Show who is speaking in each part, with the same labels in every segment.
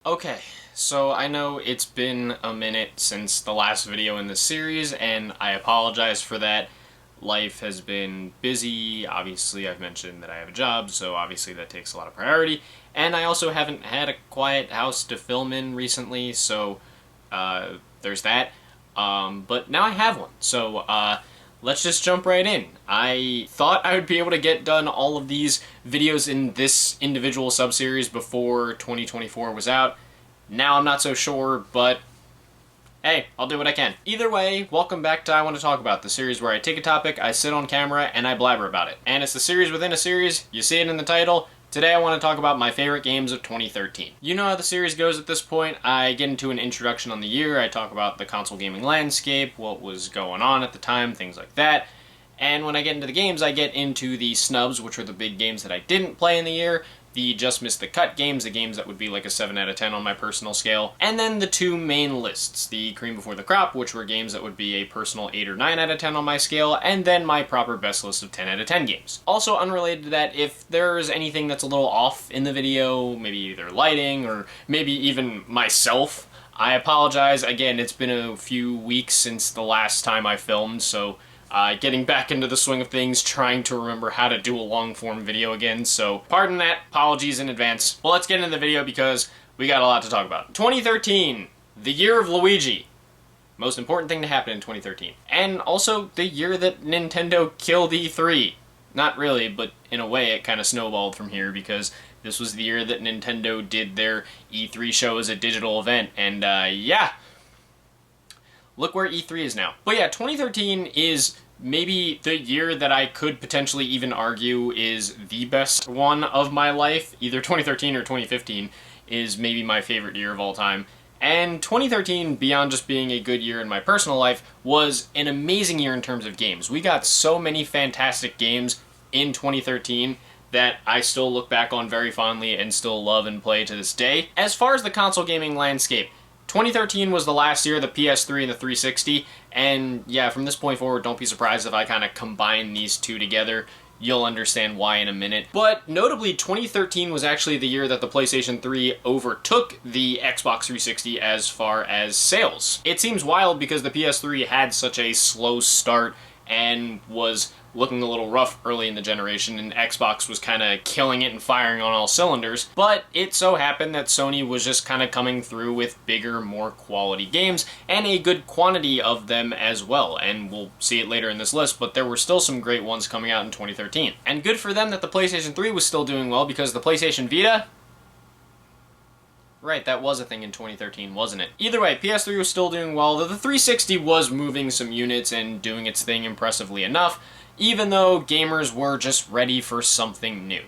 Speaker 1: Okay, so I know it's been a minute since the last video in this series, and I apologize for that. Life has been busy. Obviously, I've mentioned that I have a job, so obviously that takes a lot of priority. And I also haven't had a quiet house to film in recently, so there's that. But now I have one, so let's just jump right in. I thought I would be able to get done all of these videos in this individual sub-series before 2024 was out. Now I'm not so sure, but hey, I'll do what I can. Either way, welcome back to I Want to Talk About, the series where I take a topic, I sit on camera, and I blabber about it. And it's the series within a series, you see it in the title. Today I want to talk about my favorite games of 2013. You know how the series goes at this point. I get into an introduction on the year, I talk about the console gaming landscape, what was going on at the time, things like that. And when I get into the games, I get into the snubs, which are the big games that I didn't play in the year, the just missed the cut games, the games that would be like a 7 out of 10 on my personal scale, and then the two main lists, the cream before the crop, which were games that would be a personal 8 or 9 out of 10 on my scale, and then my proper best list of 10 out of 10 games. Also unrelated to that, if there's anything that's a little off in the video, maybe either lighting or maybe even myself, I apologize. Again, it's been a few weeks since the last time I filmed, so getting back into the swing of things, trying to remember how to do a long-form video again, so pardon that, apologies in advance. Well, let's get into the video because we got a lot to talk about. 2013, the year of Luigi. Most important thing to happen in 2013. And also the year that Nintendo killed E3. Not really, but in a way it kind of snowballed from here because this was the year that Nintendo did their E3 show as a digital event, and yeah. Look where E3 is now. But yeah, 2013 is maybe the year that I could potentially even argue is the best one of my life. Either 2013 or 2015 is maybe my favorite year of all time. And 2013, beyond just being a good year in my personal life, was an amazing year in terms of games. We got so many fantastic games in 2013 that I still look back on very fondly and still love and play to this day. As far as the console gaming landscape, 2013 was the last year of the PS3 and the 360, and yeah, from this point forward, don't be surprised if I kind of combine these two together. You'll understand why in a minute. But notably, 2013 was actually the year that the PlayStation 3 overtook the Xbox 360 as far as sales. It seems wild because the PS3 had such a slow start and was looking a little rough early in the generation, and Xbox was kind of killing it and firing on all cylinders, but it so happened that Sony was just kind of coming through with bigger, more quality games, and a good quantity of them as well, and we'll see it later in this list, but there were still some great ones coming out in 2013. And good for them that the PlayStation 3 was still doing well, because the PlayStation Vita, right, that was a thing in 2013, wasn't it? Either way, PS3 was still doing well, though the 360 was moving some units and doing its thing impressively enough, even though gamers were just ready for something new.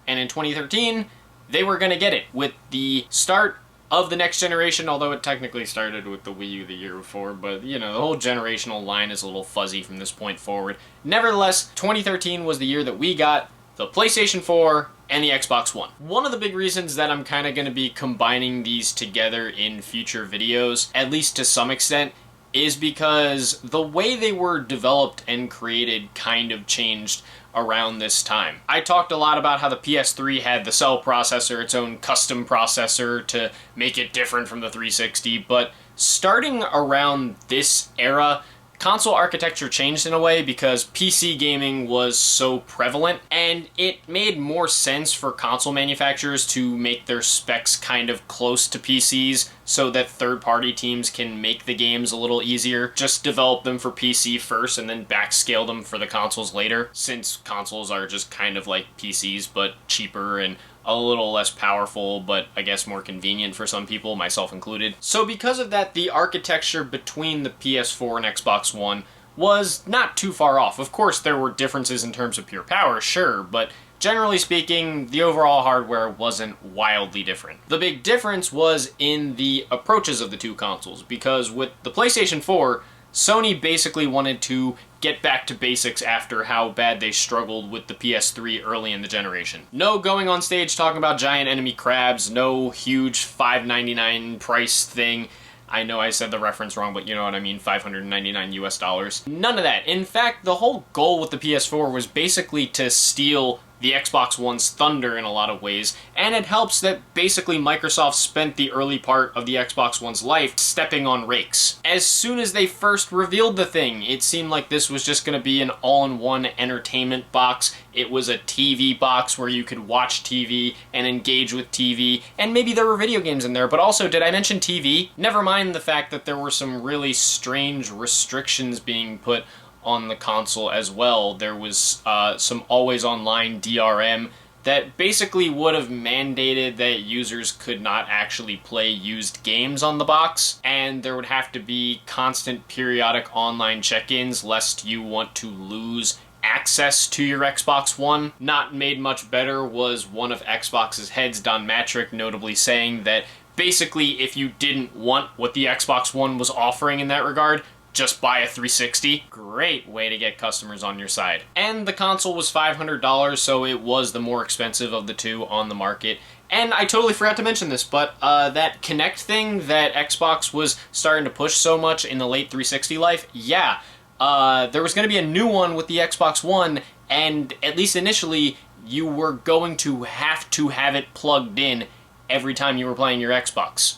Speaker 1: And in 2013, they were going to get it with the start of the next generation, although it technically started with the Wii U the year before, but you know, the whole generational line is a little fuzzy from this point forward. Nevertheless, 2013 was the year that we got the PlayStation 4 and the Xbox One. One of the big reasons that I'm kind of going to be combining these together in future videos, at least to some extent, is because the way they were developed and created kind of changed around this time. I talked a lot about how the PS3 had the cell processor, its own custom processor to make it different from the 360, but starting around this era, console architecture changed in a way because PC gaming was so prevalent, and it made more sense for console manufacturers to make their specs kind of close to PCs so that third-party teams can make the games a little easier. Just develop them for PC first and then backscale them for the consoles later, since consoles are just kind of like PCs but cheaper and a little less powerful, but I guess more convenient for some people, myself included. So because of that, the architecture between the PS4 and Xbox One was not too far off. Of course, there were differences in terms of pure power, sure, but generally speaking, the overall hardware wasn't wildly different. The big difference was in the approaches of the two consoles, because with the PlayStation 4, Sony basically wanted to get back to basics after how bad they struggled with the PS3 early in the generation. No going on stage talking about giant enemy crabs, no huge $5.99 price thing. I know I said the reference wrong, but you know what I mean, $599 US. None of that. In fact, the whole goal with the PS4 was basically to steal the Xbox One's thunder in a lot of ways, and it helps that basically Microsoft spent the early part of the Xbox One's life stepping on rakes. As soon as they first revealed the thing, it seemed like this was just going to be an all-in-one entertainment box. It was a TV box where you could watch TV and engage with TV, and maybe there were video games in there, but also, did I mention TV? Never mind the fact that there were some really strange restrictions being put on the console as well. There was some always online DRM that basically would have mandated that users could not actually play used games on the box, and there would have to be constant periodic online check-ins lest you want to lose access to your Xbox One. Not made much better was one of Xbox's heads, Don Matrick, notably saying that basically if you didn't want what the Xbox One was offering in that regard, just buy a 360. Great way to get customers on your side. And the console was $500, so it was the more expensive of the two on the market. And I totally forgot to mention this, but that Kinect thing that Xbox was starting to push so much in the late 360 life, yeah, there was going to be a new one with the Xbox One, and at least initially, you were going to have it plugged in every time you were playing your Xbox.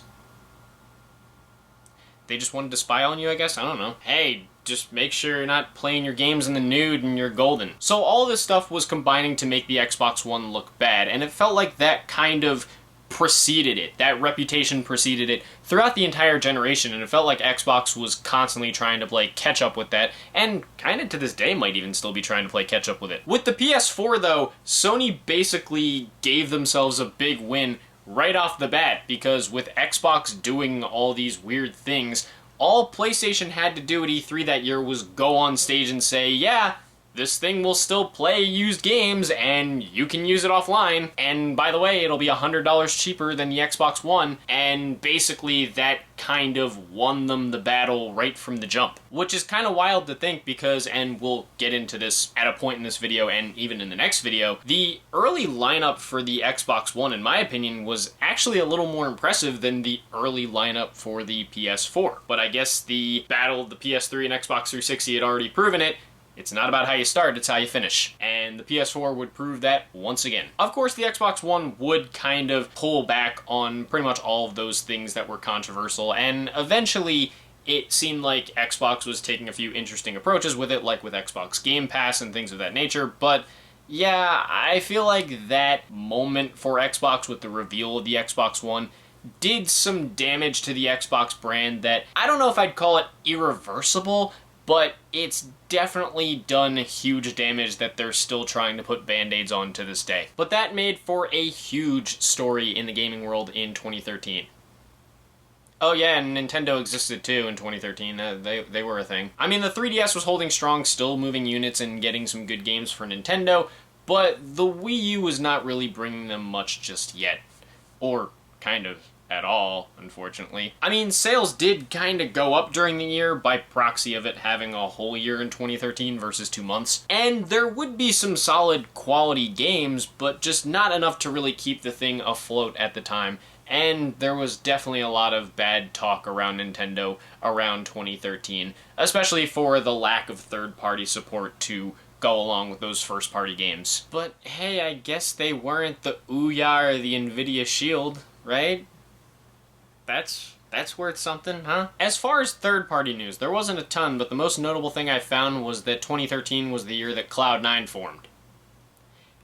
Speaker 1: They just wanted to spy on you, I guess? I don't know. Hey, just make sure you're not playing your games in the nude and you're golden. So all this stuff was combining to make the Xbox One look bad, and it felt like that kind of preceded it. That reputation preceded it throughout the entire generation, and it felt like Xbox was constantly trying to play catch up with that, and kind of to this day might even still be trying to play catch up with it. With the PS4 though, Sony basically gave themselves a big win right off the bat, because with Xbox doing all these weird things, all PlayStation had to do at E3 that year was go on stage and say, yeah, this thing will still play used games, and you can use it offline, and by the way, it'll be $100 cheaper than the Xbox One, and basically that kind of won them the battle right from the jump. Which is kind of wild to think because, and we'll get into this at a point in this video and even in the next video, the early lineup for the Xbox One, in my opinion, was actually a little more impressive than the early lineup for the PS4. But I guess the battle of the PS3 and Xbox 360 had already proven it. It's not about how you start, it's how you finish. And the PS4 would prove that once again. Of course, the Xbox One would kind of pull back on pretty much all of those things that were controversial, and eventually it seemed like Xbox was taking a few interesting approaches with it, like with Xbox Game Pass and things of that nature, but yeah, I feel like that moment for Xbox with the reveal of the Xbox One did some damage to the Xbox brand that I don't know if I'd call it irreversible, but it's definitely done huge damage that they're still trying to put band-aids on to this day. But that made for a huge story in the gaming world in 2013. Oh yeah, and Nintendo existed too in 2013. They were a thing. I mean, the 3DS was holding strong, still moving units and getting some good games for Nintendo, but the Wii U was not really bringing them much just yet. Or kind of at all, unfortunately. I mean, sales did kind of go up during the year by proxy of it having a whole year in 2013 versus 2 months. And there would be some solid quality games, but just not enough to really keep the thing afloat at the time. And there was definitely a lot of bad talk around Nintendo around 2013, especially for the lack of third-party support to go along with those first-party games. But hey, I guess they weren't the Ouya or the Nvidia Shield, right? That's worth something, huh? As far as third-party news, there wasn't a ton, but the most notable thing I found was that 2013 was the year that Cloud9 formed.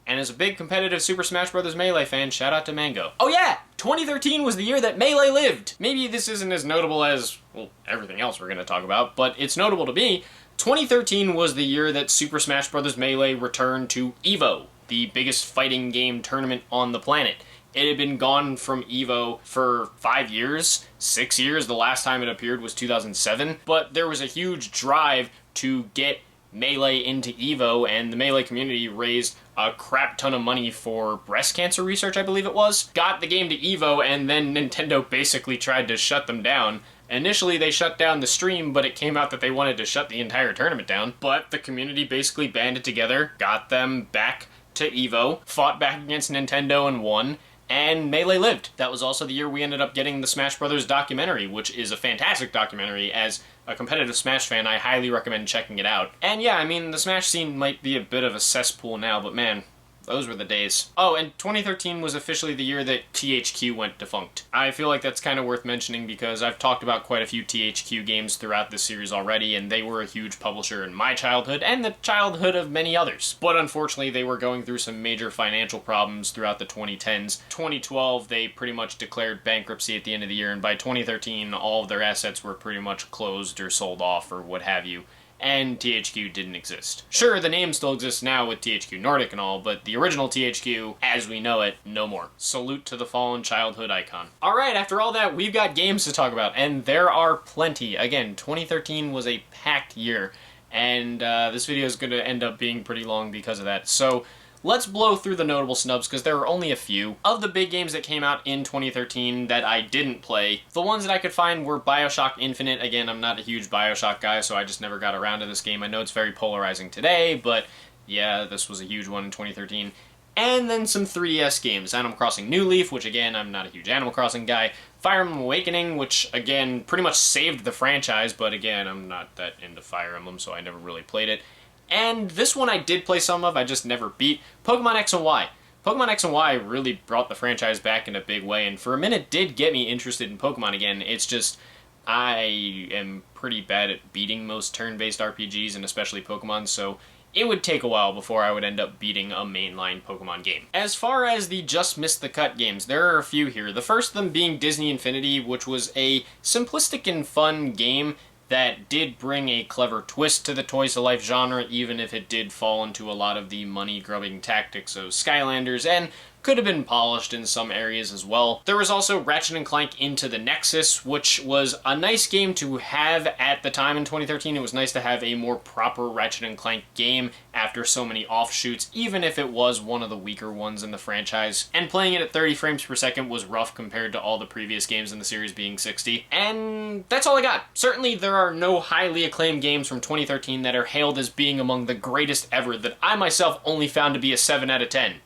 Speaker 1: And as a big competitive Super Smash Bros. Melee fan, shout out to Mango. Oh yeah! 2013 was the year that Melee lived! Maybe this isn't as notable as, well, everything else we're gonna talk about, but it's notable to me. 2013 was the year that Super Smash Bros. Melee returned to EVO, the biggest fighting game tournament on the planet. It had been gone from EVO for 5 years, 6 years. The last time it appeared was 2007. But there was a huge drive to get Melee into EVO, and the Melee community raised a crap ton of money for breast cancer research, I believe it was. Got the game to EVO, and then Nintendo basically tried to shut them down. Initially, they shut down the stream, but it came out that they wanted to shut the entire tournament down. But the community basically banded together, got them back to EVO, fought back against Nintendo and won, and Melee lived. That was also the year we ended up getting the Smash Brothers documentary, which is a fantastic documentary. As a competitive Smash fan, I highly recommend checking it out. And yeah, I mean, the Smash scene might be a bit of a cesspool now, but man, those were the days. Oh, and 2013 was officially the year that THQ went defunct. I feel like that's kind of worth mentioning because I've talked about quite a few THQ games throughout this series already, and they were a huge publisher in my childhood and the childhood of many others. But unfortunately, they were going through some major financial problems throughout the 2010s. 2012, they pretty much declared bankruptcy at the end of the year, and by 2013, all of their assets were pretty much closed or sold off or what have you. And THQ didn't exist. Sure, the name still exists now with THQ Nordic and all, but the original THQ, as we know it, no more. Salute to the fallen childhood icon. Alright, after all that, we've got games to talk about, and there are plenty. Again, 2013 was a packed year, and this video is going to end up being pretty long because of that. So, let's blow through the notable snubs, because there are only a few. Of the big games that came out in 2013 that I didn't play, the ones that I could find were BioShock Infinite. Again, I'm not a huge BioShock guy, so I just never got around to this game. I know it's very polarizing today, but yeah, this was a huge one in 2013. And then some 3DS games. Animal Crossing New Leaf, which again, I'm not a huge Animal Crossing guy. Fire Emblem Awakening, which again, pretty much saved the franchise, but again, I'm not that into Fire Emblem, so I never really played it. And this one I did play some of, I just never beat. Pokemon X and Y. Pokemon X and Y really brought the franchise back in a big way, and for a minute did get me interested in Pokemon again. It's just, I am pretty bad at beating most turn-based RPGs, and especially Pokemon, so it would take a while before I would end up beating a mainline Pokemon game. As far as the just missed the cut games, there are a few here. The first of them being Disney Infinity, which was a simplistic and fun game that did bring a clever twist to the Toys to Life genre, even if it did fall into a lot of the money-grubbing tactics of Skylanders, and could have been polished in some areas as well. There was also Ratchet & Clank Into the Nexus, which was a nice game to have at the time in 2013. It was nice to have a more proper Ratchet & Clank game after so many offshoots, even if it was one of the weaker ones in the franchise. And playing it at 30 frames per second was rough compared to all the previous games in the series being 60. And that's all I got. Certainly there are no highly acclaimed games from 2013 that are hailed as being among the greatest ever that I myself only found to be a 7 out of 10.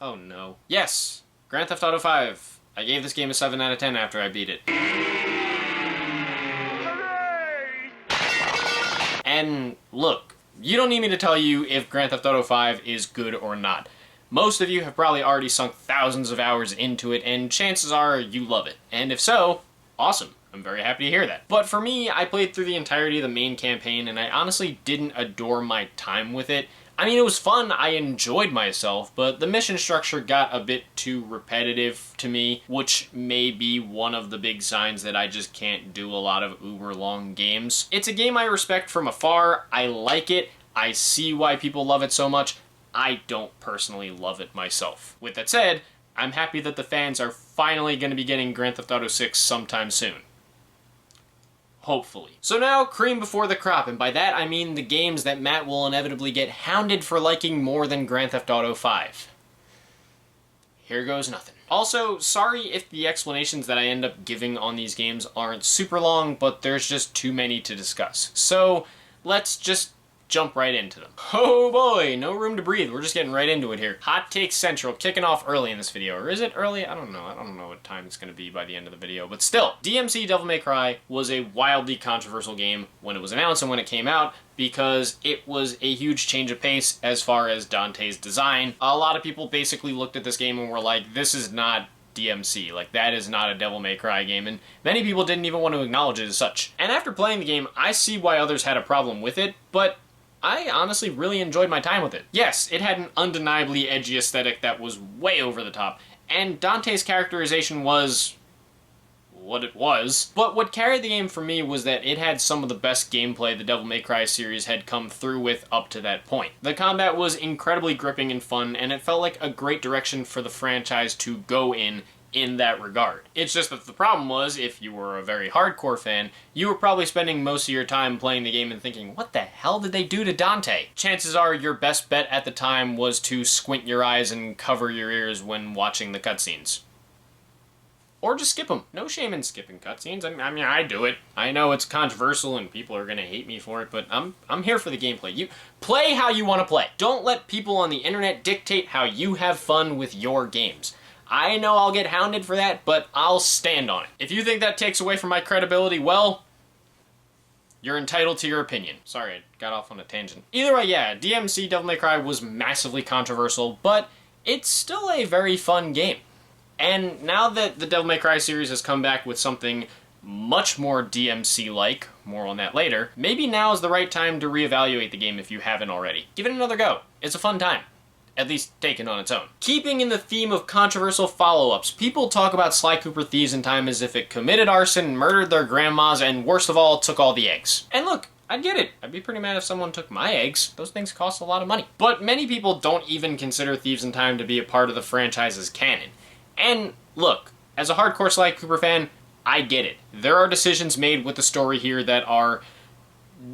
Speaker 1: Oh no. Yes! Grand Theft Auto 5. I gave this game a 7 out of 10 after I beat it. Hooray! And look, you don't need me to tell you if Grand Theft Auto 5 is good or not. Most of you have probably already sunk thousands of hours into it, and chances are you love it. And if so, awesome. I'm very happy to hear that. But for me, I played through the entirety of the main campaign, and I honestly didn't adore my time with it. I mean, it was fun, I enjoyed myself, but the mission structure got a bit too repetitive to me, which may be one of the big signs that I just can't do a lot of uber-long games. It's a game I respect from afar, I like it, I see why people love it so much, I don't personally love it myself. With that said, I'm happy that the fans are finally going to be getting Grand Theft Auto 6 sometime soon. Hopefully. So now, cream before the crop, and by that I mean the games that Matt will inevitably get hounded for liking more than Grand Theft Auto 5. Here goes nothing. Also, sorry if the explanations that I end up giving on these games aren't super long, but there's just too many to discuss. So, let's just jump right into them. Oh boy, no room to breathe. We're just getting right into it here. Hot Take Central, kicking off early in this video. Or is it early? I don't know. I don't know what time it's going to be by the end of the video. But still, DMC Devil May Cry was a wildly controversial game when it was announced and when it came out, because it was a huge change of pace as far as Dante's design. A lot of people basically looked at this game and were like, this is not DMC, like that is not a Devil May Cry game, and many people didn't even want to acknowledge it as such. And after playing the game, I see why others had a problem with it, but I honestly really enjoyed my time with it. Yes, it had an undeniably edgy aesthetic that was way over the top, and Dante's characterization was what it was. But what carried the game for me was that it had some of the best gameplay the Devil May Cry series had come through with up to that point. The combat was incredibly gripping and fun, and it felt like a great direction for the franchise to go in that regard. It's just that the problem was, if you were a very hardcore fan, you were probably spending most of your time playing the game and thinking, what the hell did they do to Dante? Chances are your best bet at the time was to squint your eyes and cover your ears when watching the cutscenes. Or just skip them. No shame in skipping cutscenes. I mean, I do it. I know it's controversial and people are gonna hate me for it, but I'm here for the gameplay. You play how you want to play. Don't let people on the internet dictate how you have fun with your games. I know I'll get hounded for that, but I'll stand on it. If you think that takes away from my credibility, well, You're entitled to your opinion. Sorry, I got off on a tangent. Either way, yeah, DMC Devil May Cry was massively controversial, but it's still a very fun game. And now that the Devil May Cry series has come back with something much more DMC-like, more on that later, maybe now is the right time to reevaluate the game if you haven't already. Give it another go. It's a fun time. At least taken on its own. Keeping in the theme of controversial follow-ups, people talk about Sly Cooper Thieves in Time as if it committed arson, murdered their grandmas, and worst of all, took all the eggs. And look, I'd get it. I'd be pretty mad if someone took my eggs. Those things cost a lot of money. But many people don't even consider Thieves in Time to be a part of the franchise's canon. And look, as a hardcore Sly Cooper fan, I get it. There are decisions made with the story here that are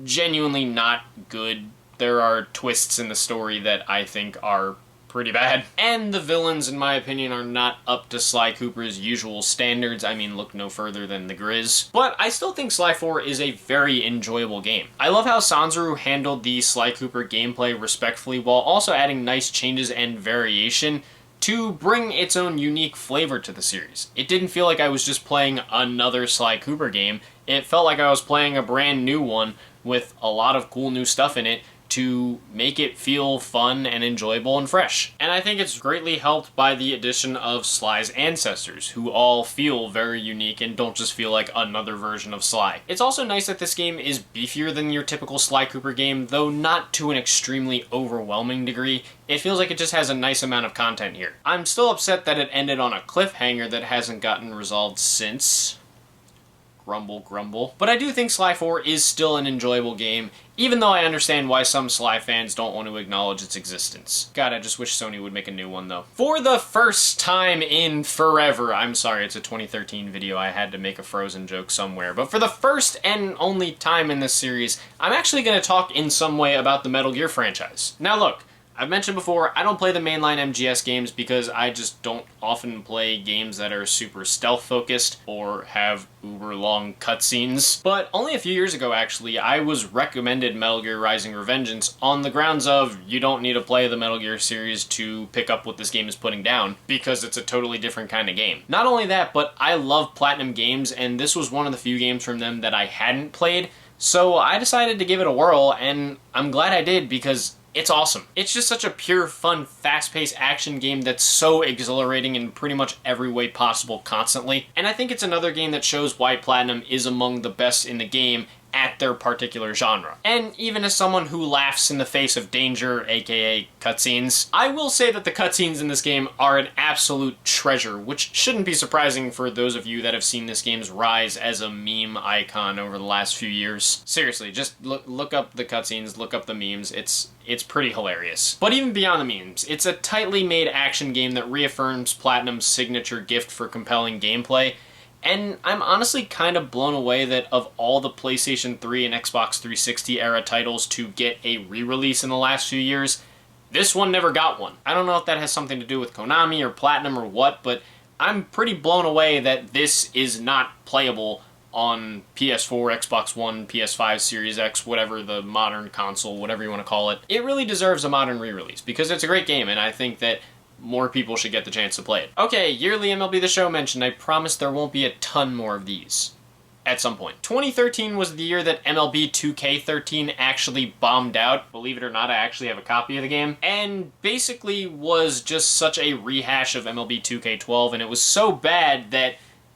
Speaker 1: genuinely not good. There are twists in the story that I think are pretty bad. And the villains, in my opinion, are not up to Sly Cooper's usual standards. I mean, look no further than the Grizz. But I still think Sly 4 is a very enjoyable game. I love how Sanzaru handled the Sly Cooper gameplay respectfully while also adding nice changes and variation to bring its own unique flavor to the series. It didn't feel like I was just playing another Sly Cooper game. It felt like I was playing a brand new one with a lot of cool new stuff in it to make it feel fun and enjoyable and fresh. And I think it's greatly helped by the addition of Sly's ancestors, who all feel very unique and don't just feel like another version of Sly. It's also nice that this game is beefier than your typical Sly Cooper game, though not to an extremely overwhelming degree. It feels like it just has a nice amount of content here. I'm still upset that it ended on a cliffhanger that hasn't gotten resolved since. Grumble, grumble. But I do think Sly 4 is still an enjoyable game, even though I understand why some Sly fans don't want to acknowledge its existence. God, I just wish Sony would make a new one, though. For the first time in forever, I'm sorry, it's a 2013 video, I had to make a Frozen joke somewhere, but for the first and only time in this series, I'm actually going to talk in some way about the Metal Gear franchise. Now look, I've mentioned before, I don't play the mainline MGS games because I just don't often play games that are super stealth-focused or have uber-long cutscenes. But only a few years ago, actually, I was recommended Metal Gear Rising: Revengeance on the grounds of you don't need to play the Metal Gear series to pick up what this game is putting down, because it's a totally different kind of game. Not only that, but I love Platinum Games, and this was one of the few games from them that I hadn't played, so I decided to give it a whirl, and I'm glad I did because it's awesome. It's just such a pure, fun, fast-paced action game that's so exhilarating in pretty much every way possible constantly. And I think it's another game that shows why Platinum is among the best in the game at their particular genre. And even as someone who laughs in the face of danger, aka cutscenes, I will say that the cutscenes in this game are an absolute treasure, which shouldn't be surprising for those of you that have seen this game's rise as a meme icon over the last few years. Seriously, just look up the cutscenes, look up the memes, it's pretty hilarious. But even beyond the memes, it's a tightly made action game that reaffirms Platinum's signature gift for compelling gameplay. And I'm honestly kind of blown away that of all the PlayStation 3 and Xbox 360 era titles to get a re-release in the last few years, this one never got one. I don't know if that has something to do with Konami or Platinum or what, but I'm pretty blown away that this is not playable on PS4, Xbox One, PS5, Series X, whatever the modern console, whatever you want to call it. It really deserves a modern re-release because it's a great game, and I think that more people should get the chance to play it. Okay, yearly MLB The Show mentioned. I promise there won't be a ton more of these at some point. 2013 was the year that MLB 2K13 actually bombed out. Believe it or not, I actually have a copy of the game. And basically was just such a rehash of MLB 2K12, and it was so bad that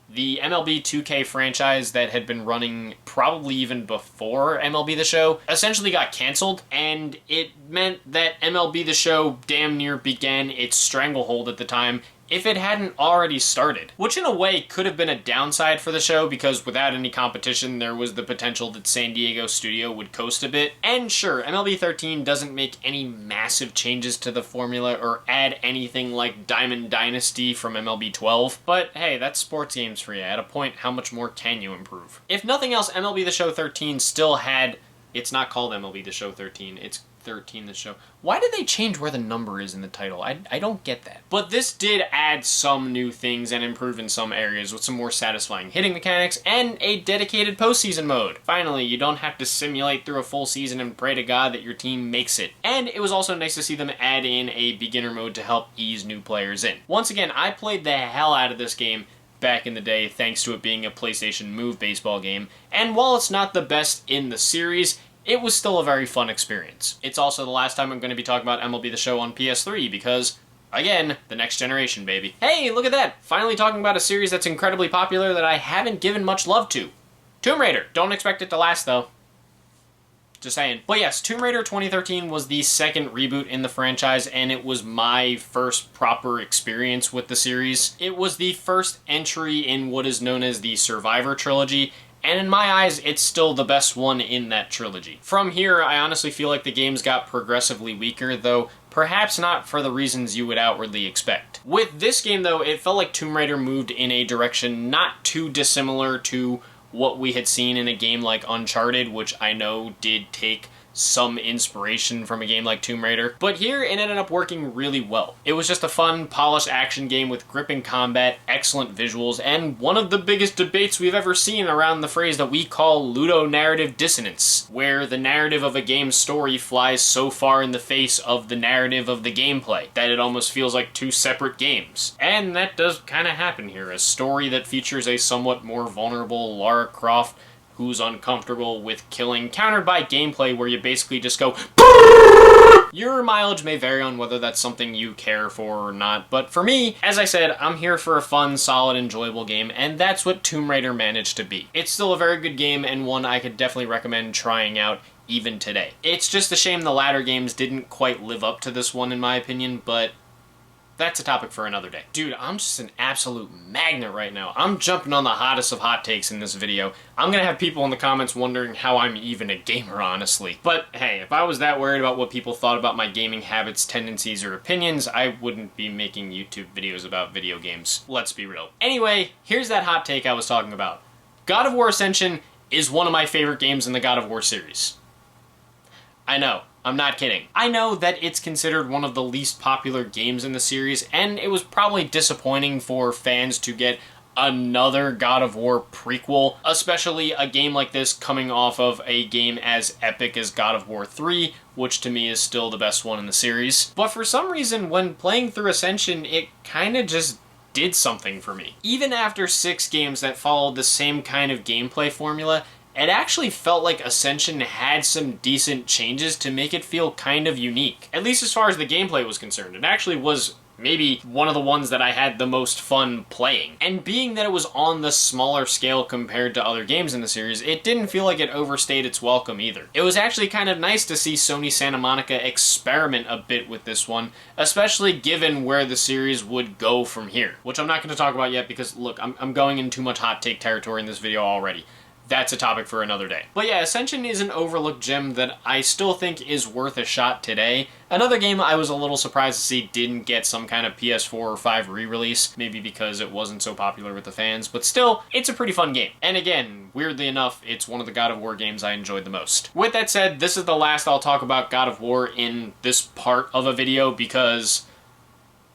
Speaker 1: the MLB 2K franchise that had been running probably even before MLB The Show essentially got canceled, and it meant that MLB The Show damn near began its stranglehold at the time if it hadn't already started. Which in a way could have been a downside for the show because without any competition there was the potential that San Diego studio would coast a bit. And sure, MLB 13 doesn't make any massive changes to the formula or add anything like Diamond Dynasty from MLB 12, but hey, that's sports games for you. At a point, how much more can you improve? If nothing else, MLB The Show 13 still had... It's not called MLB The Show 13, it's 13 The Show. Why did they change where the number is in the title? I don't get that. But this did add some new things and improve in some areas with some more satisfying hitting mechanics and a dedicated postseason mode. Finally, you don't have to simulate through a full season and pray to God that your team makes it. And it was also nice to see them add in a beginner mode to help ease new players in. Once again, I played the hell out of this game back in the day thanks to it being a PlayStation Move baseball game, and while it's not the best in the series, it was still a very fun experience. It's also the last time I'm going to be talking about MLB The Show on PS3 because, again, the next generation, baby. Hey, look at that! Finally talking about a series that's incredibly popular that I haven't given much love to. Tomb Raider. Don't expect it to last, though. Just saying. But yes, Tomb Raider 2013 was the second reboot in the franchise, and it was my first proper experience with the series. It was the first entry in what is known as the Survivor trilogy, and in my eyes, it's still the best one in that trilogy. From here, I honestly feel like the games got progressively weaker, though perhaps not for the reasons you would outwardly expect. With this game, though, it felt like Tomb Raider moved in a direction not too dissimilar to what we had seen in a game like Uncharted, which I know did take some inspiration from a game like Tomb Raider, but here it ended up working really well. It was just a fun, polished action game with gripping combat, excellent visuals, and one of the biggest debates we've ever seen around the phrase that we call ludonarrative dissonance, where the narrative of a game's story flies so far in the face of the narrative of the gameplay that it almost feels like two separate games. And that does kind of happen here, a story that features a somewhat more vulnerable Lara Croft who's uncomfortable with killing, countered by gameplay where you basically just go Your mileage may vary on whether that's something you care for or not, but for me, as I said, I'm here for a fun, solid, enjoyable game, and that's what Tomb Raider managed to be. It's still a very good game, and one I could definitely recommend trying out even today. It's just a shame the latter games didn't quite live up to this one in my opinion, but that's a topic for another day. Dude, I'm just an absolute magnet right now. I'm jumping on the hottest of hot takes in this video. I'm gonna have people in the comments wondering how I'm even a gamer, honestly. But hey, if I was that worried about what people thought about my gaming habits, tendencies, or opinions, I wouldn't be making YouTube videos about video games. Let's be real. Anyway, here's that hot take I was talking about. God of War Ascension is one of my favorite games in the God of War series. I know. I'm not kidding. I know that it's considered one of the least popular games in the series, and it was probably disappointing for fans to get another God of War prequel, especially a game like this coming off of a game as epic as God of War 3, which to me is still the best one in the series. But for some reason, when playing through Ascension, it kinda just did something for me. Even after 6 games that followed the same kind of gameplay formula, it actually felt like Ascension had some decent changes to make it feel kind of unique. At least as far as the gameplay was concerned. It actually was maybe one of the ones that I had the most fun playing. And being that it was on the smaller scale compared to other games in the series, it didn't feel like it overstayed its welcome either. It was actually kind of nice to see Sony Santa Monica experiment a bit with this one, especially given where the series would go from here. Which I'm not going to talk about yet because, look, I'm going in too much hot take territory in this video already. That's a topic for another day. But yeah, Ascension is an overlooked gem that I still think is worth a shot today. Another game I was a little surprised to see didn't get some kind of PS4 or 5 re-release, maybe because it wasn't so popular with the fans, but still, it's a pretty fun game. And again, weirdly enough, it's one of the God of War games I enjoyed the most. With that said, this is the last I'll talk about God of War in this part of a video because,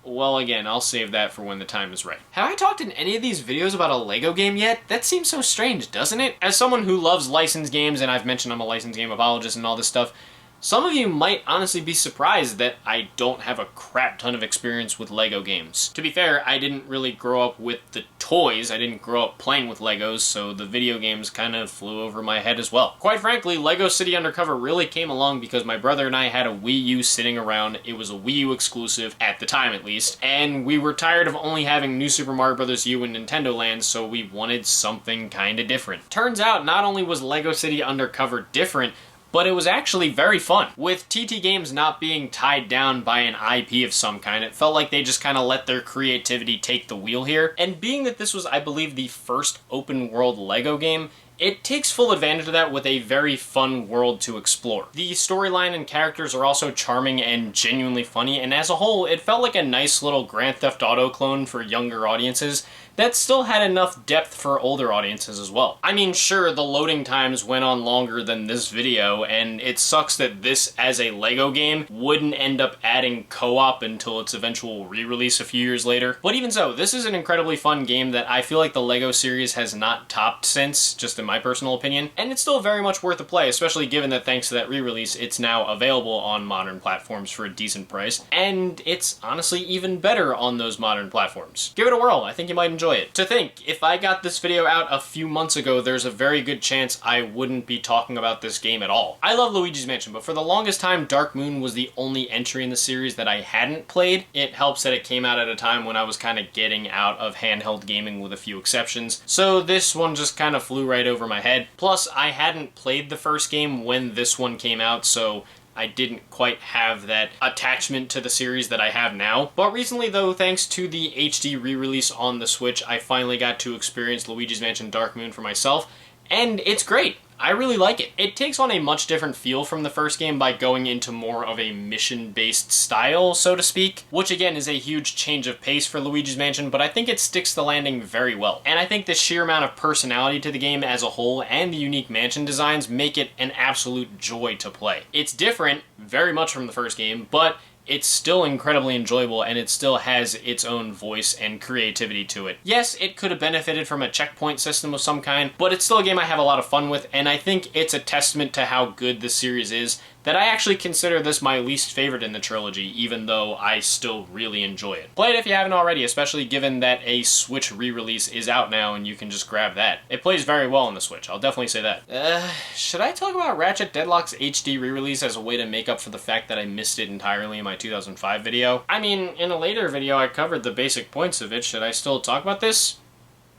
Speaker 1: well, again, I'll save that for when the time is right. Have I talked in any of these videos about a LEGO game yet? That seems so strange, doesn't it? As someone who loves licensed games, and I've mentioned I'm a licensed game apologist and all this stuff, some of you might honestly be surprised that I don't have a crap ton of experience with LEGO games. To be fair, I didn't really grow up with the toys, I didn't grow up playing with Legos, so the video games kind of flew over my head as well. Quite frankly, LEGO City Undercover really came along because my brother and I had a Wii U sitting around. It was a Wii U exclusive, at the time at least, and we were tired of only having New Super Mario Bros. U in Nintendo Land, so we wanted something kinda different. Turns out, not only was LEGO City Undercover different, but it was actually very fun. With TT Games not being tied down by an IP of some kind, it felt like they just kind of let their creativity take the wheel here. And being that this was, I believe, the first open world LEGO game, it takes full advantage of that with a very fun world to explore. The storyline and characters are also charming and genuinely funny, and as a whole, it felt like a nice little Grand Theft Auto clone for younger audiences that still had enough depth for older audiences as well. I mean, sure, the loading times went on longer than this video, and it sucks that this, as a LEGO game, wouldn't end up adding co-op until its eventual re-release a few years later. But even so, this is an incredibly fun game that I feel like the LEGO series has not topped since, just in my personal opinion, and it's still very much worth a play, especially given that thanks to that re-release, it's now available on modern platforms for a decent price, and it's honestly even better on those modern platforms. Give it a whirl, I think you might enjoy it. To think, if I got this video out a few months ago, there's a very good chance I wouldn't be talking about this game at all. I love Luigi's Mansion, but for the longest time, Dark Moon was the only entry in the series that I hadn't played. It helps that it came out at a time when I was kind of getting out of handheld gaming with a few exceptions, so this one just kind of flew right over my head. Plus, I hadn't played the first game when this one came out, so I didn't quite have that attachment to the series that I have now. But recently though, thanks to the HD re-release on the Switch, I finally got to experience Luigi's Mansion Dark Moon for myself, and it's great. I really like it. It takes on a much different feel from the first game by going into more of a mission-based style, so to speak, which again is a huge change of pace for Luigi's Mansion, but I think it sticks the landing very well. And I think the sheer amount of personality to the game as a whole and the unique mansion designs make it an absolute joy to play. It's different, very much from the first game, but it's still incredibly enjoyable and it still has its own voice and creativity to it. Yes, it could have benefited from a checkpoint system of some kind, but it's still a game I have a lot of fun with, and I think it's a testament to how good this series is that I actually consider this my least favorite in the trilogy, even though I still really enjoy it. Play it if you haven't already, especially given that a Switch re-release is out now and you can just grab that. It plays very well on the Switch, I'll definitely say that. Should I talk about Ratchet Deadlock's HD re-release as a way to make up for the fact that I missed it entirely in my 2005 video? I mean, in a later video I covered the basic points of it. Should I still talk about this?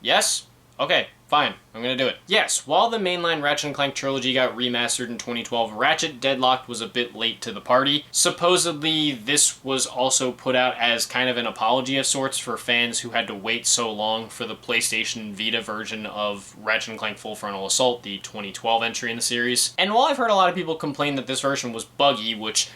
Speaker 1: Yes? Okay, fine. I'm gonna do it. Yes, while the mainline Ratchet & Clank trilogy got remastered in 2012, Ratchet Deadlocked was a bit late to the party. Supposedly, this was also put out as kind of an apology of sorts for fans who had to wait so long for the PlayStation Vita version of Ratchet & Clank Full Frontal Assault, the 2012 entry in the series. And while I've heard a lot of people complain that this version was buggy, which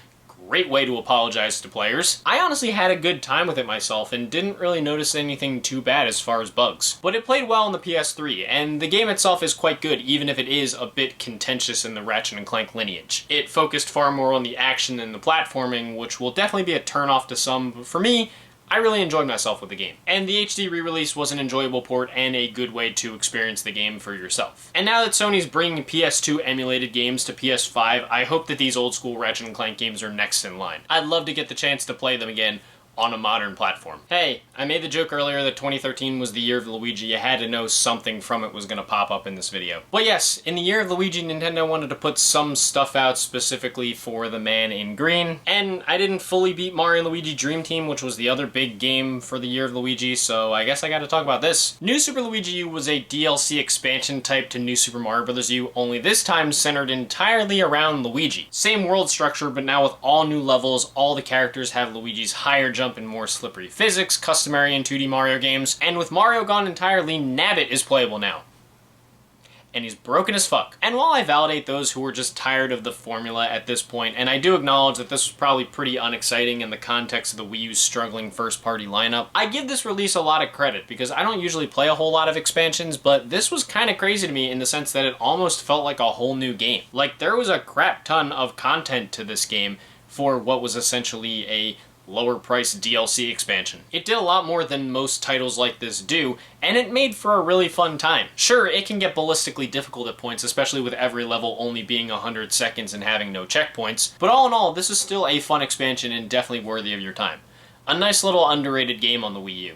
Speaker 1: great way to apologize to players, I honestly had a good time with it myself and didn't really notice anything too bad as far as bugs. But it played well on the PS3, and the game itself is quite good even if it is a bit contentious in the Ratchet & Clank lineage. It focused far more on the action than the platforming, which will definitely be a turn-off to some, but for me, I really enjoyed myself with the game. And the HD re-release was an enjoyable port and a good way to experience the game for yourself. And now that Sony's bringing PS2 emulated games to PS5, I hope that these old school Ratchet & Clank games are next in line. I'd love to get the chance to play them again on a modern platform. Hey, I made the joke earlier that 2013 was the year of Luigi. You had to know something from it was going to pop up in this video. But yes, in the year of Luigi, Nintendo wanted to put some stuff out specifically for the man in green. And I didn't fully beat Mario & Luigi Dream Team, which was the other big game for the year of Luigi, so I guess I gotta talk about this. New Super Luigi U was a DLC expansion type to New Super Mario Bros. U, only this time centered entirely around Luigi. Same world structure, but now with all new levels, all the characters have Luigi's higher jump and more slippery physics, customary in 2D Mario games, and with Mario gone entirely, Nabbit is playable now. And he's broken as fuck. And while I validate those who are just tired of the formula at this point, and I do acknowledge that this was probably pretty unexciting in the context of the Wii U's struggling first-party lineup, I give this release a lot of credit, because I don't usually play a whole lot of expansions, but this was kind of crazy to me in the sense that it almost felt like a whole new game. Like, there was a crap ton of content to this game for what was essentially a lower price DLC expansion. It did a lot more than most titles like this do, and it made for a really fun time. Sure, it can get ballistically difficult at points, especially with every level only being 100 seconds and having no checkpoints, but all in all, this is still a fun expansion and definitely worthy of your time. A nice little underrated game on the Wii U.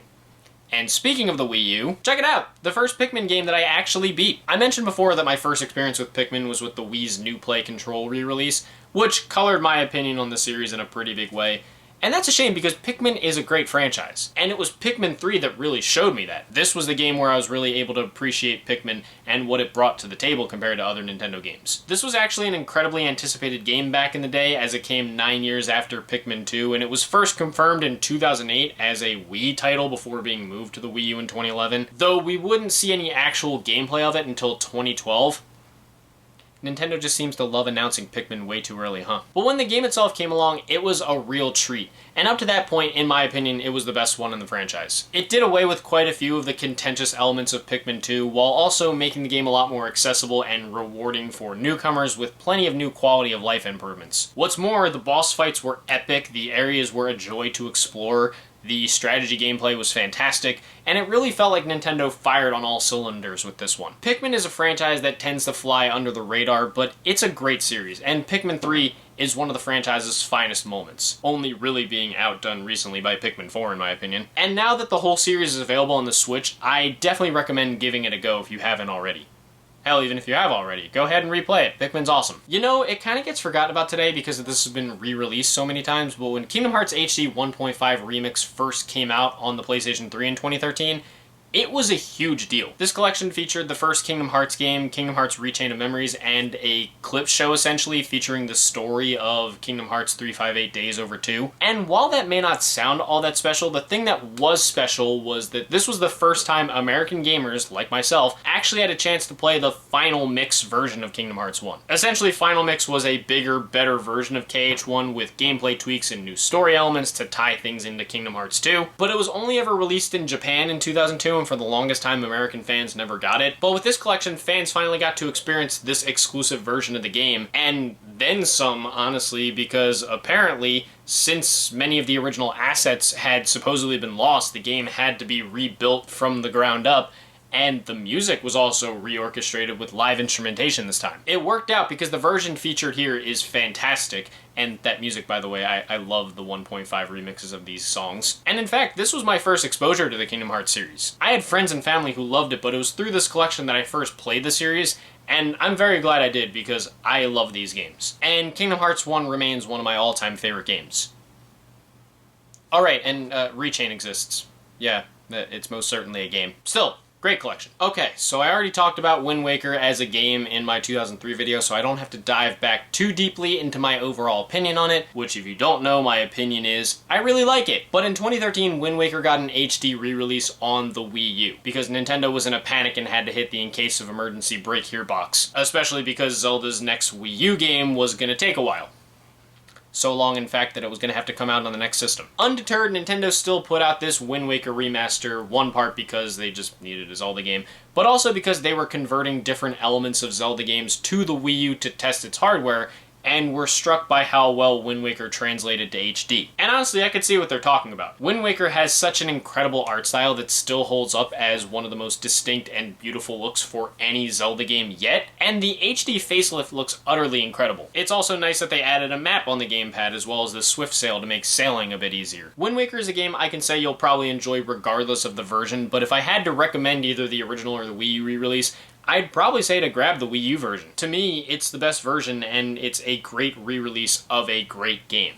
Speaker 1: And speaking of the Wii U, check it out! The first Pikmin game that I actually beat. I mentioned before that my first experience with Pikmin was with the Wii's New Play Control re-release, which colored my opinion on the series in a pretty big way. And that's a shame because Pikmin is a great franchise. And it was Pikmin 3 that really showed me that. This was the game where I was really able to appreciate Pikmin and what it brought to the table compared to other Nintendo games. This was actually an incredibly anticipated game back in the day, as it came 9 years after Pikmin 2, and it was first confirmed in 2008 as a Wii title before being moved to the Wii U in 2011, though we wouldn't see any actual gameplay of it until 2012. Nintendo just seems to love announcing Pikmin way too early, huh? But when the game itself came along, it was a real treat. And up to that point, in my opinion, it was the best one in the franchise. It did away with quite a few of the contentious elements of Pikmin 2, while also making the game a lot more accessible and rewarding for newcomers with plenty of new quality of life improvements. What's more, the boss fights were epic, the areas were a joy to explore, The strategy gameplay was fantastic, and it really felt like Nintendo fired on all cylinders with this one. Pikmin is a franchise that tends to fly under the radar, but it's a great series, and Pikmin 3 is one of the franchise's finest moments, only really being outdone recently by Pikmin 4 in my opinion. And now that the whole series is available on the Switch, I definitely recommend giving it a go if you haven't already. Hell, even if you have already, go ahead and replay it. Pikmin's awesome. You know, it kind of gets forgotten about today because this has been re-released so many times, but when Kingdom Hearts HD 1.5 Remix first came out on the PlayStation 3 in 2013, it was a huge deal. This collection featured the first Kingdom Hearts game, Kingdom Hearts Rechain of Memories, and a clip show essentially featuring the story of Kingdom Hearts 358 Days Over 2. And while that may not sound all that special, the thing that was special was that this was the first time American gamers, like myself, actually had a chance to play the Final Mix version of Kingdom Hearts 1. Essentially, Final Mix was a bigger, better version of KH1 with gameplay tweaks and new story elements to tie things into Kingdom Hearts 2, but it was only ever released in Japan in 2002, and for the longest time American fans never got it. But with this collection, fans finally got to experience this exclusive version of the game, and then some, honestly, because apparently, since many of the original assets had supposedly been lost, the game had to be rebuilt from the ground up, and the music was also reorchestrated with live instrumentation this time. It worked out because the version featured here is fantastic, and that music, by the way, I love the 1.5 remixes of these songs. And in fact, this was my first exposure to the Kingdom Hearts series. I had friends and family who loved it, but it was through this collection that I first played the series, and I'm very glad I did because I love these games. And Kingdom Hearts 1 remains one of my all-time favorite games. Alright, and Rechain exists. Yeah, it's most certainly a game. Still, great collection. Okay, so I already talked about Wind Waker as a game in my 2003 video, so I don't have to dive back too deeply into my overall opinion on it, which if you don't know, my opinion is, I really like it. But in 2013, Wind Waker got an HD re-release on the Wii U, because Nintendo was in a panic and had to hit the in case of emergency break here box, especially because Zelda's next Wii U game was gonna take a while. So long, in fact, that it was going to have to come out on the next system. Undeterred, Nintendo still put out this Wind Waker remaster, one part because they just needed a Zelda game, but also because they were converting different elements of Zelda games to the Wii U to test its hardware, and were struck by how well Wind Waker translated to HD. And honestly, I could see what they're talking about. Wind Waker has such an incredible art style that still holds up as one of the most distinct and beautiful looks for any Zelda game yet, and the HD facelift looks utterly incredible. It's also nice that they added a map on the gamepad as well as the Swift Sail to make sailing a bit easier. Wind Waker is a game I can say you'll probably enjoy regardless of the version, but if I had to recommend either the original or the Wii U re-release, I'd probably say to grab the Wii U version. To me, it's the best version, and it's a great re-release of a great game.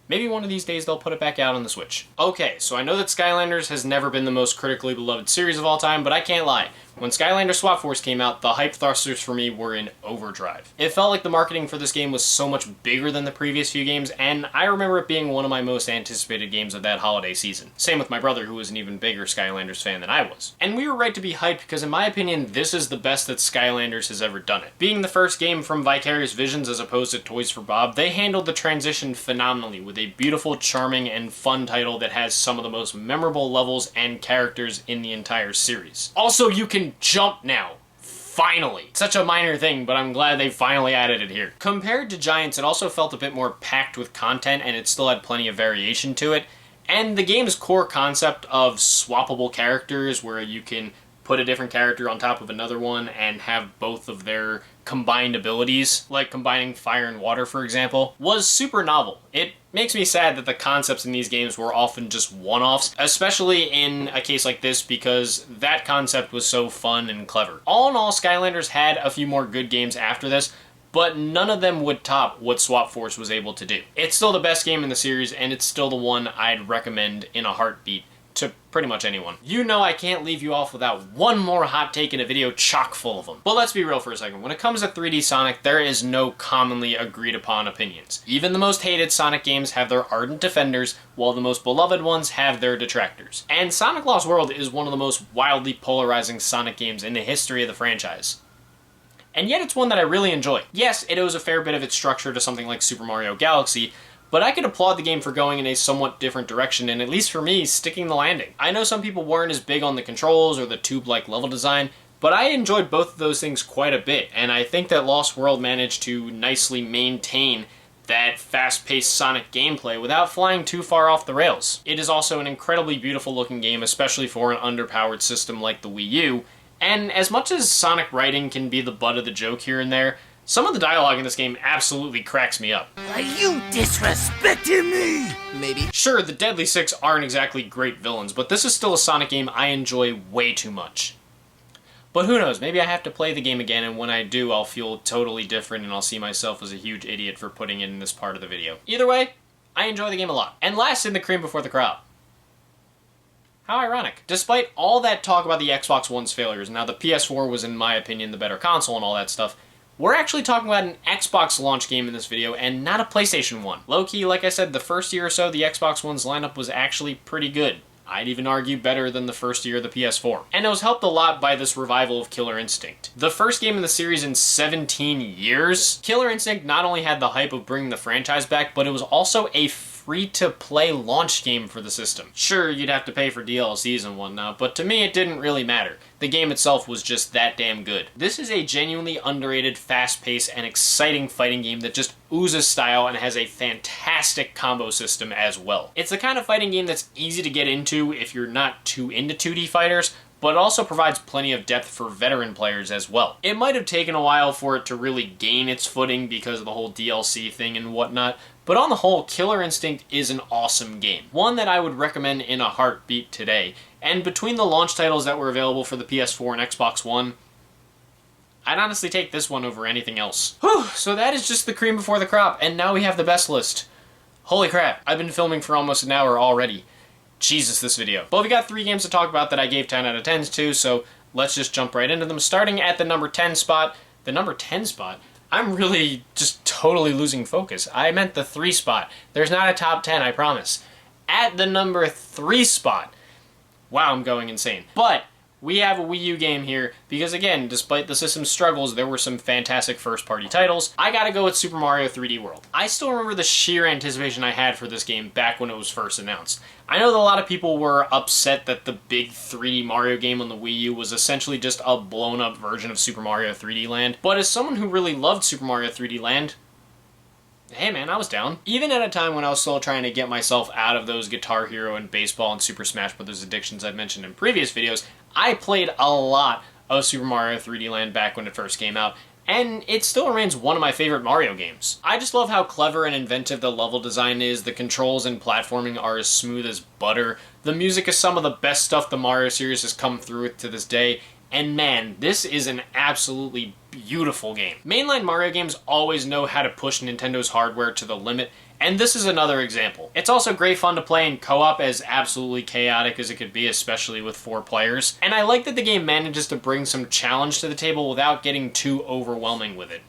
Speaker 1: Maybe one of these days they'll put it back out on the Switch. Okay, so I know that Skylanders has never been the most critically beloved series of all time, but I can't lie. When Skylanders Swap Force came out, the hype thrusters for me were in overdrive. It felt like the marketing for this game was so much bigger than the previous few games, and I remember it being one of my most anticipated games of that holiday season. Same with my brother, who was an even bigger Skylanders fan than I was. And we were right to be hyped because in my opinion, this is the best that Skylanders has ever done it. Being the first game from Vicarious Visions as opposed to Toys for Bob, they handled the transition phenomenally with a beautiful, charming, and fun title that has some of the most memorable levels and characters in the entire series. Also, you can jump now. Finally. Such a minor thing, but I'm glad they finally added it here. Compared to Giants, it also felt a bit more packed with content, and it still had plenty of variation to it. And the game's core concept of swappable characters, where you can put a different character on top of another one and have both of their combined abilities, like combining fire and water, for example, was super novel. It makes me sad that the concepts in these games were often just one-offs, especially in a case like this because that concept was so fun and clever. All in all, Skylanders had a few more good games after this, but none of them would top what Swap Force was able to do. It's still the best game in the series, and it's still the one I'd recommend in a heartbeat to pretty much anyone. You know I can't leave you off without one more hot take in a video chock full of them. But let's be real for a second. When it comes to 3D Sonic, there is no commonly agreed upon opinions. Even the most hated Sonic games have their ardent defenders, while the most beloved ones have their detractors. And Sonic Lost World is one of the most wildly polarizing Sonic games in the history of the franchise. And yet it's one that I really enjoy. Yes, it owes a fair bit of its structure to something like Super Mario Galaxy, but I could applaud the game for going in a somewhat different direction and, at least for me, sticking the landing. I know some people weren't as big on the controls or the tube-like level design, but I enjoyed both of those things quite a bit, and I think that Lost World managed to nicely maintain that fast-paced Sonic gameplay without flying too far off the rails. It is also an incredibly beautiful looking game, especially for an underpowered system like the Wii U, and as much as Sonic writing can be the butt of the joke here and there, some of the dialogue in this game absolutely cracks me up.
Speaker 2: Are you disrespecting me? Maybe.
Speaker 1: Sure, the Deadly Six aren't exactly great villains, but this is still a Sonic game I enjoy way too much. But who knows, maybe I have to play the game again, and when I do, I'll feel totally different and I'll see myself as a huge idiot for putting it in this part of the video. Either way, I enjoy the game a lot. And last in the cream before the crop. How ironic. Despite all that talk about the Xbox One's failures, now the PS4 was in my opinion the better console and all that stuff, we're actually talking about an Xbox launch game in this video and not a PlayStation one. Low-key, like I said, the first year or so, the Xbox One's lineup was actually pretty good. I'd even argue better than the first year of the PS4. And it was helped a lot by this revival of Killer Instinct. The first game in the series in 17 years, Killer Instinct not only had the hype of bringing the franchise back, but it was also a free-to-play launch game for the system. Sure, you'd have to pay for DLCs and whatnot, but to me it didn't really matter. The game itself was just that damn good. This is a genuinely underrated, fast-paced, and exciting fighting game that just oozes style and has a fantastic combo system as well. It's the kind of fighting game that's easy to get into if you're not too into 2D fighters, but it also provides plenty of depth for veteran players as well. It might have taken a while for it to really gain its footing because of the whole DLC thing and whatnot, but on the whole, Killer Instinct is an awesome game. One that I would recommend in a heartbeat today. And between the launch titles that were available for the PS4 and Xbox One, I'd honestly take this one over anything else. Whew, so that is just the cream before the crop, and now we have the best list. Holy crap, I've been filming for almost an hour already. Jesus, this video. But we got 3 games to talk about that I gave 10 out of 10s to, so let's just jump right into them. Starting at the number 10 spot. The number 10 spot? I'm really just totally losing focus. I meant the 3 spot. There's not a top 10, I promise. At the number 3 spot. Wow, I'm going insane. But we have a Wii U game here because, again, despite the system's struggles, there were some fantastic first-party titles. I gotta go with Super Mario 3D World. I still remember the sheer anticipation I had for this game back when it was first announced. I know that a lot of people were upset that the big 3D Mario game on the Wii U was essentially just a blown-up version of Super Mario 3D Land, but as someone who really loved Super Mario 3D Land, hey man, I was down. Even at a time when I was still trying to get myself out of those Guitar Hero and baseball and Super Smash Bros. Addictions I've mentioned in previous videos, I played a lot of Super Mario 3D Land back when it first came out, and it still remains one of my favorite Mario games. I just love how clever and inventive the level design is, the controls and platforming are as smooth as butter, the music is some of the best stuff the Mario series has come through with to this day, and man, this is an absolutely beautiful game. Mainline Mario games always know how to push Nintendo's hardware to the limit, and this is another example. It's also great fun to play in co-op, as absolutely chaotic as it could be, especially with 4 players. And I like that the game manages to bring some challenge to the table without getting too overwhelming with it.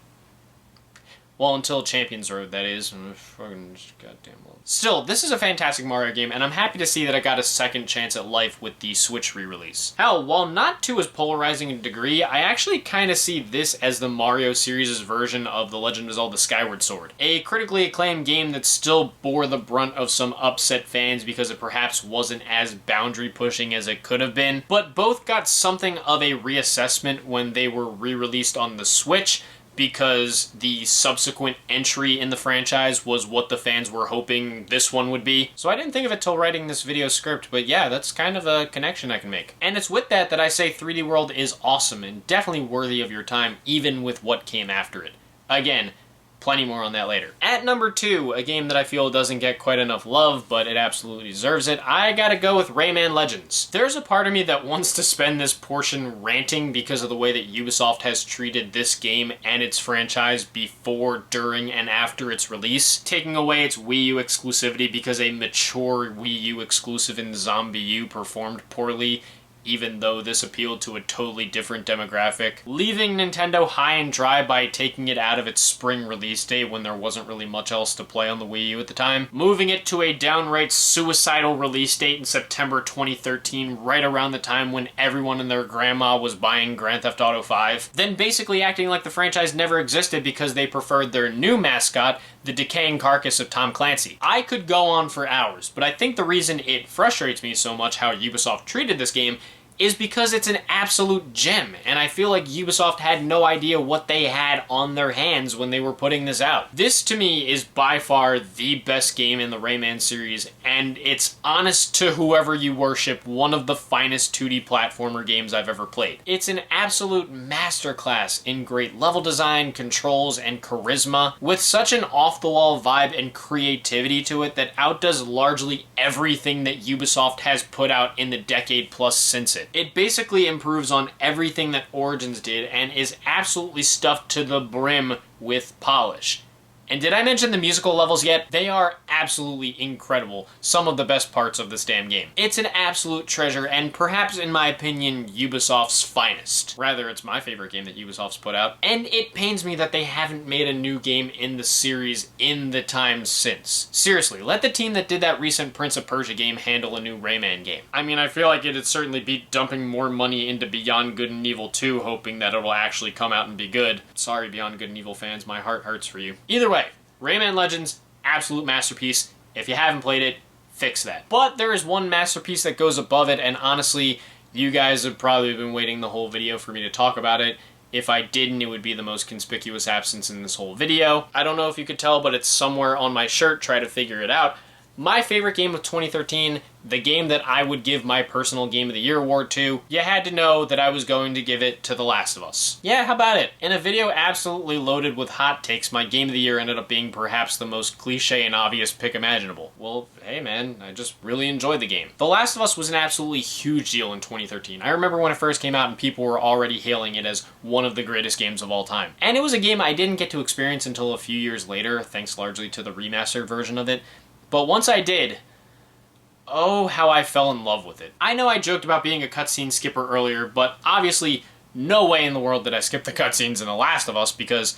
Speaker 1: Well, until Champions Road, that is. Fucking goddamn well. Still, this is a fantastic Mario game, and I'm happy to see that I got a second chance at life with the Switch re-release. Hell, while not to as polarizing a degree, I actually kind of see this as the Mario series' version of The Legend of Zelda Skyward Sword. A critically acclaimed game that still bore the brunt of some upset fans because it perhaps wasn't as boundary-pushing as it could have been, but both got something of a reassessment when they were re-released on the Switch, because the subsequent entry in the franchise was what the fans were hoping this one would be. So I didn't think of it till writing this video script, but yeah, that's kind of a connection I can make. And it's with that that I say 3D World is awesome and definitely worthy of your time, even with what came after it. Again, plenty more on that later. At number 2, a game that I feel doesn't get quite enough love, but it absolutely deserves it, I gotta go with Rayman Legends. There's a part of me that wants to spend this portion ranting because of the way that Ubisoft has treated this game and its franchise before, during, and after its release, taking away its Wii U exclusivity because a mature Wii U exclusive in Zombie U performed poorly, even though this appealed to a totally different demographic, leaving Nintendo high and dry by taking it out of its spring release date when there wasn't really much else to play on the Wii U at the time, moving it to a downright suicidal release date in September 2013, right around the time when everyone and their grandma was buying Grand Theft Auto 5, then basically acting like the franchise never existed because they preferred their new mascot, the decaying carcass of Tom Clancy. I could go on for hours, but I think the reason it frustrates me so much how Ubisoft treated this game is because it's an absolute gem, and I feel like Ubisoft had no idea what they had on their hands when they were putting this out. This, to me, is by far the best game in the Rayman series, and it's, honest to whoever you worship, one of the finest 2D platformer games I've ever played. It's an absolute masterclass in great level design, controls, and charisma, with such an off-the-wall vibe and creativity to it that outdoes largely everything that Ubisoft has put out in the decade plus since it. It basically improves on everything that Origins did and is absolutely stuffed to the brim with polish. And did I mention the musical levels yet? They are absolutely incredible. Some of the best parts of this damn game. It's an absolute treasure, and perhaps, in my opinion, Ubisoft's finest. Rather, it's my favorite game that Ubisoft's put out. And it pains me that they haven't made a new game in the series in the time since. Seriously, let the team that did that recent Prince of Persia game handle a new Rayman game. I mean, I feel like it'd certainly be dumping more money into Beyond Good and Evil 2, hoping that it'll actually come out and be good. Sorry, Beyond Good and Evil fans, my heart hurts for you. Either way, Rayman Legends, absolute masterpiece. If you haven't played it, fix that. But there is one masterpiece that goes above it, and honestly, you guys have probably been waiting the whole video for me to talk about it. If I didn't, it would be the most conspicuous absence in this whole video. I don't know if you could tell, but it's somewhere on my shirt. Try to figure it out. My favorite game of 2013, the game that I would give my personal Game of the Year award to, you had to know that I was going to give it to The Last of Us. Yeah, how about it? In a video absolutely loaded with hot takes, my Game of the Year ended up being perhaps the most cliche and obvious pick imaginable. Well, hey man, I just really enjoyed the game. The Last of Us was an absolutely huge deal in 2013. I remember when it first came out and people were already hailing it as one of the greatest games of all time. And it was a game I didn't get to experience until a few years later, thanks largely to the remastered version of it. But once I did, oh, how I fell in love with it. I know I joked about being a cutscene skipper earlier, but obviously no way in the world did I skip the cutscenes in The Last of Us, because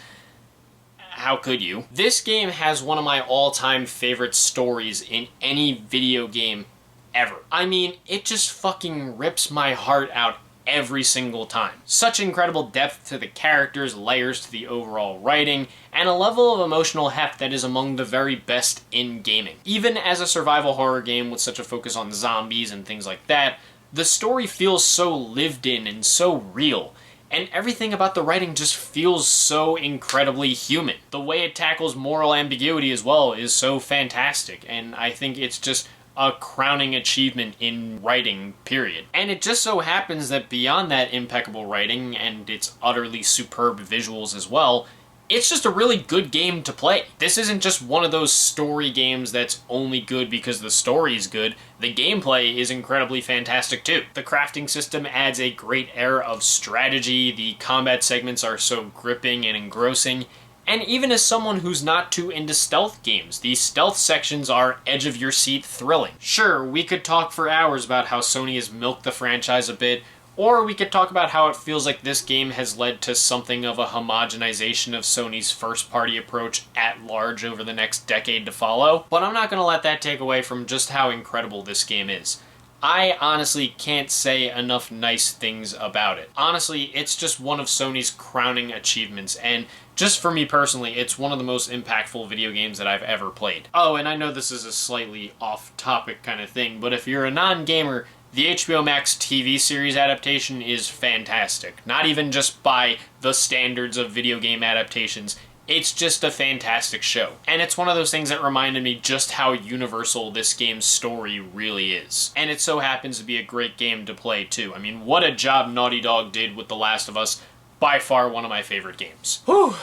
Speaker 1: how could you? This game has one of my all-time favorite stories in any video game ever. I mean, it just fucking rips my heart out every single time. Such incredible depth to the characters, layers to the overall writing, and a level of emotional heft that is among the very best in gaming. Even as a survival horror game with such a focus on zombies and things like that, the story feels so lived in and so real, and everything about the writing just feels so incredibly human. The way it tackles moral ambiguity as well is so fantastic, and I think it's just a crowning achievement in writing, period. And it just so happens that beyond that impeccable writing and its utterly superb visuals as well, it's just a really good game to play. This isn't just one of those story games that's only good because the story is good. The gameplay is incredibly fantastic too. The crafting system adds a great air of strategy, the combat segments are so gripping and engrossing, and even as someone who's not too into stealth games, the stealth sections are edge-of-your-seat thrilling. Sure, we could talk for hours about how Sony has milked the franchise a bit, or we could talk about how it feels like this game has led to something of a homogenization of Sony's first-party approach at large over the next decade to follow, but I'm not going to let that take away from just how incredible this game is. I honestly can't say enough nice things about it. Honestly, it's just one of Sony's crowning achievements, and just for me personally, it's one of the most impactful video games that I've ever played. Oh, and I know this is a slightly off-topic kind of thing, but if you're a non-gamer, the HBO Max TV series adaptation is fantastic. Not even just by the standards of video game adaptations. It's just a fantastic show. And it's one of those things that reminded me just how universal this game's story really is. And it so happens to be a great game to play too. I mean, what a job Naughty Dog did with The Last of Us. By far one of my favorite games. Whew.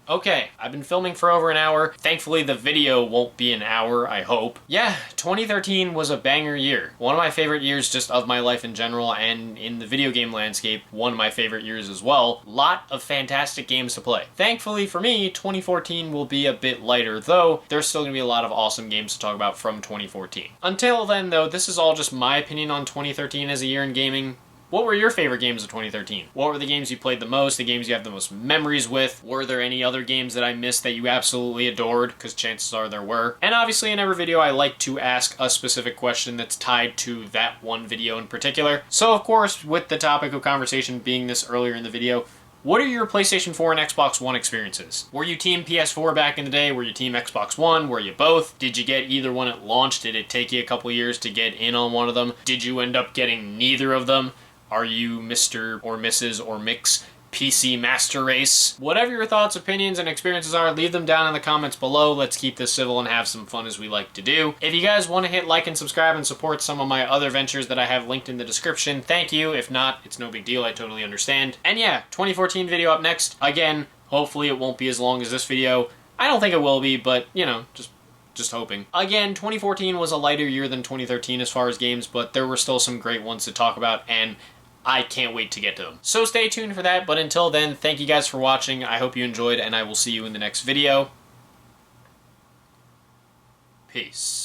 Speaker 1: Okay, I've been filming for over an hour. Thankfully, the video won't be an hour, I hope. Yeah, 2013 was a banger year. One of my favorite years just of my life in general, and in the video game landscape, one of my favorite years as well. Lot of fantastic games to play. Thankfully for me, 2014 will be a bit lighter, though there's still going to be a lot of awesome games to talk about from 2014. Until then, though, this is all just my opinion on 2013 as a year in gaming. What were your favorite games of 2013? What were the games you played the most, the games you have the most memories with? Were there any other games that I missed that you absolutely adored? Because chances are there were. And obviously in every video I like to ask a specific question that's tied to that one video in particular. So of course, with the topic of conversation being this earlier in the video, what are your PlayStation 4 and Xbox One experiences? Were you team PS4 back in the day? Were you team Xbox One? Were you both? Did you get either one at launch? Did it take you a couple years to get in on one of them? Did you end up getting neither of them? Are you Mr. or Mrs. or Mix PC Master Race? Whatever your thoughts, opinions, and experiences are, leave them down in the comments below. Let's keep this civil and have some fun as we like to do. If you guys want to hit like and subscribe and support some of my other ventures that I have linked in the description, thank you. If not, it's no big deal. I totally understand. And yeah, 2014 video up next. Again, hopefully it won't be as long as this video. I don't think it will be, but, you know, just hoping. Again, 2014 was a lighter year than 2013 as far as games, but there were still some great ones to talk about, and I can't wait to get to them. So stay tuned for that, but until then, thank you guys for watching. I hope you enjoyed, and I will see you in the next video. Peace.